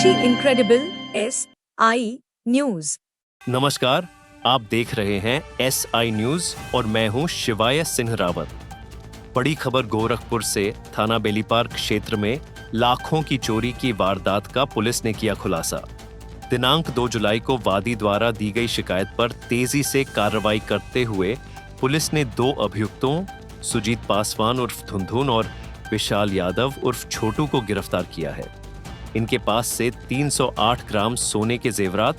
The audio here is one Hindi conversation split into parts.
ऋषि इनक्रेडिबल SI न्यूज। नमस्कार, आप देख रहे हैं SI न्यूज और मैं हूं शिवाय सिंह रावत। बड़ी खबर गोरखपुर से थाना बेलीपार क्षेत्र में लाखों की चोरी की वारदात का पुलिस ने किया खुलासा। दिनांक 2 जुलाई को वादी द्वारा दी गई शिकायत पर तेजी से कार्रवाई करते हुए पुलिस ने 2 अभियुक्तों सुजीत पासवान उर्फ धुंधुन और विशाल यादव उर्फ छोटू को गिरफ्तार किया है। इनके पास से 308 ग्राम सोने के जेवरात,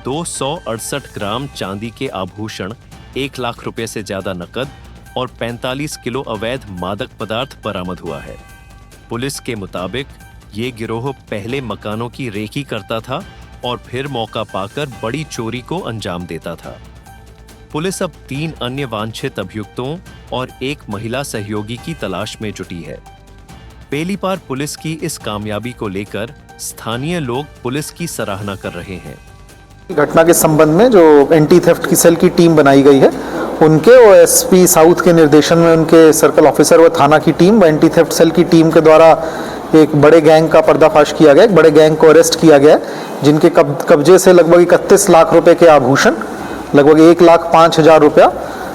268 ग्राम चांदी के आभूषण, 1 लाख रुपए से ज्यादा नकद और 45 किलो अवैध मादक पदार्थ बरामद हुआ है। पुलिस के मुताबिक ये गिरोह पहले मकानों की रेकी करता था और फिर मौका पाकर बड़ी चोरी को अंजाम देता था। पुलिस अब 3 अन्य वांछित अभियुक्तों और 1 महिला सहयोगी की तलाश में जुटी है। बेलीपार पुलिस की इस कामयाबी को लेकर स्थानीय लोग पुलिस की सराहना कर रहे हैं। घटना के संबंध में जो एंटी थेफ्ट की सेल की टीम बनाई गई है, उनके और एसपी साउथ के निर्देशन में उनके सर्कल ऑफिसर व थाना की टीम व एंटी थेफ्ट सेल की टीम के द्वारा एक बड़े गैंग का पर्दाफाश किया गया। एक बड़े गैंग को अरेस्ट किया गया, जिनके कब्जे से लगभग 31 लाख रुपए के आभूषण, लगभग 1,05,000 रुपया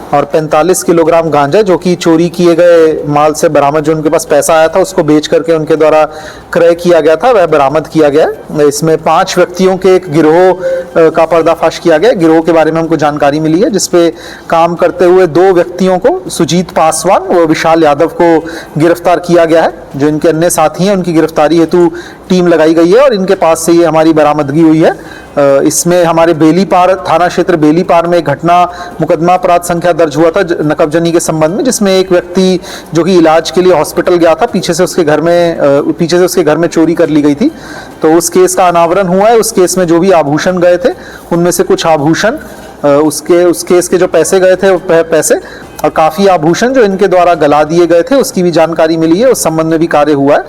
और 45 किलोग्राम गांजा, जो कि चोरी किए गए माल से बरामद, जो उनके पास पैसा आया था उसको बेच करके उनके द्वारा क्रय किया गया था, वह बरामद किया गया। इसमें 5 व्यक्तियों के एक गिरोह का पर्दाफाश किया गया। गिरोह के बारे में हमको जानकारी मिली है, जिसपे काम करते हुए 2 व्यक्तियों को, सुजीत पासवान व विशाल यादव को गिरफ्तार किया गया है। जो इनके अन्य साथी हैं, उनकी गिरफ्तारी हेतु टीम लगाई गई है और इनके पास से ये हमारी बरामदगी हुई है। इसमें हमारे बेलीपार थाना क्षेत्र बेलीपार में घटना मुकदमा अपराध संख्या दर्ज हुआ था नकबजनी के संबंध में, जिसमें एक व्यक्ति जो कि इलाज के लिए हॉस्पिटल गया था, पीछे से उसके घर में चोरी कर ली गई थी। तो उस केस का अनावरण हुआ है। उस केस में जो भी आभूषण गए थे, उनमें से कुछ आभूषण उस केस के जो पैसे गए थे, वो पैसे और काफ़ी आभूषण जो इनके द्वारा गला दिए गए थे, उसकी भी जानकारी मिली है। उस संबंध में भी कार्य हुआ है।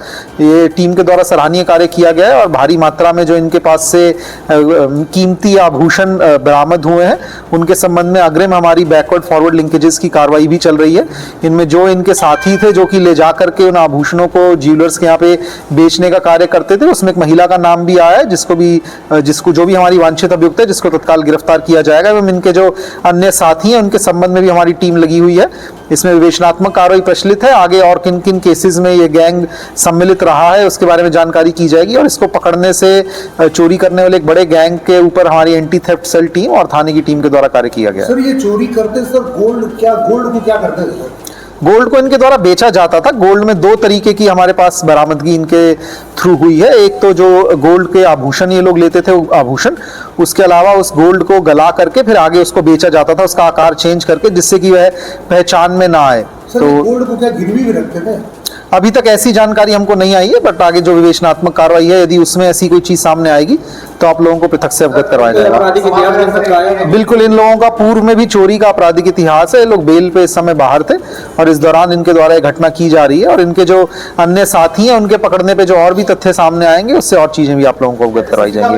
ये टीम के द्वारा सराहनीय कार्य किया गया है और भारी मात्रा में जो इनके पास से कीमती आभूषण बरामद हुए हैं, उनके संबंध में अग्रिम हमारी बैकवर्ड फॉरवर्ड लिंकेजेस की कार्रवाई भी चल रही है। इनमें जो इनके साथी थे, जो कि ले जा करके उन आभूषणों को ज्वेलर्स के यहाँ पे बेचने का कार्य करते थे, उसमें एक महिला का नाम भी आया है, जिसको जो भी हमारी वांछित अभियुक्त है, जिसको तत्काल गिरफ्तार किया जाएगा। एवं इनके जो अन्य साथी हैं, उनके संबंध में भी हमारी टीम लगी हुई है। इसमें विवेचनात्मक कार्रवाई प्रचलित है। आगे और किन किन केसेस में ये गैंग सम्मिलित रहा है, उसके बारे में जानकारी की जाएगी और इसको पकड़ने से चोरी करने वाले एक बड़े गैंग के ऊपर हमारी एंटी थेफ्ट सेल टीम और थाने की टीम के द्वारा कार्य किया गया। सर, ये चोरी करते सर गोल्ड को क्या करते हैं सर? गोल्ड को इनके द्वारा बेचा जाता था। गोल्ड में 2 तरीके की हमारे पास बरामदगी इनके थ्रू हुई है। एक तो जो गोल्ड के आभूषण ये लोग लेते थे, आभूषण, उसके अलावा उस गोल्ड को गला करके फिर आगे उसको बेचा जाता था, उसका आकार चेंज करके, जिससे कि वह पहचान में ना आए। सर, तो गोल्ड को क्या गिरवी भी रखते थे? अभी तक ऐसी जानकारी हमको नहीं आई है, बट आगे जो विवेचनात्मक कार्रवाई है, यदि उसमें ऐसी कोई चीज सामने आएगी तो आप लोगों को पृथक से अवगत करवाया जाएगा। बिल्कुल, इन लोगों का पूर्व में भी चोरी का आपराधिक इतिहास है। ये लोग बेल पे इस समय बाहर थे और इस दौरान इनके द्वारा ये घटना की जा रही है और इनके जो अन्य साथी हैं, उनके पकड़ने पे जो और भी तथ्य सामने आएंगे, उससे और चीजें भी आप लोगों को अवगत करवाई जाएंगी।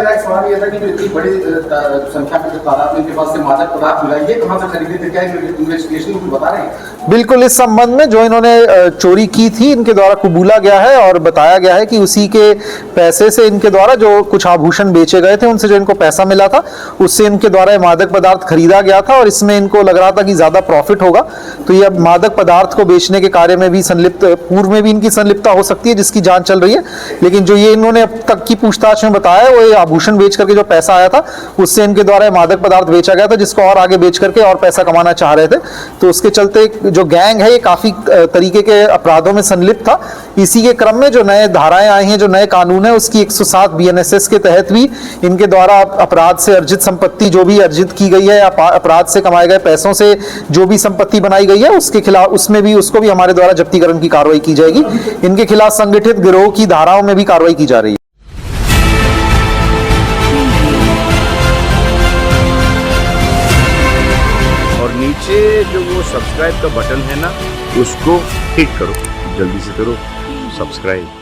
बिल्कुल, इस संबंध में जो इन्होंने चोरी की थी, इनके द्वारा कबूला गया है और बताया गया है कि उसी के पैसे से इनके द्वारा जो कुछ आभूषण बेचे गए थे, उनसे जो इनको पैसा मिला था, उससे इनके द्वारा मादक पदार्थ खरीदा गया था और इसमें इनको लग रहा था कि ज्यादा प्रॉफिट होगा। तो ये मादक पदार्थ को बेचने के कार्य में भी संलिप्त, पूर्व में भी इनकी संलिप्तता हो सकती है, जिसकी जांच चल रही है। लेकिन जो ये इन्होंने अब तक की पूछताछ में बताया, वो ये आभूषण बेच करके जो पैसा आया था, उससे इनके द्वारा मादक पदार्थ बेचा गया था, जिसको और आगे बेच करके और पैसा कमाना चाह रहे थे। तो उसके चलते जो गैंग है, ये काफी तरीके के अपराधों में संलिप्त था। इसी के क्रम में जो नए धाराएं आई हैं, जो नए कानून है, उसकी 107 BNSS के तहत भी इनके द्वारा अपराध से अर्जित संपत्ति जो भी अर्जित की गई है, अपराध से कमाए गए पैसों से जो भी संपत्ति बनाई गई है, उसके खिलाफ उसको भी हमारे द्वारा जब्तीकरण की कार्रवाई की जाएगी। इनके खिलाफ संगठित गिरोह की धाराओं में भी कार्रवाई की जा रही है। और नीचे जो वो सब्सक्राइब का बटन है ना, उसको हिट करो, जल्दी से करो सब्सक्राइब।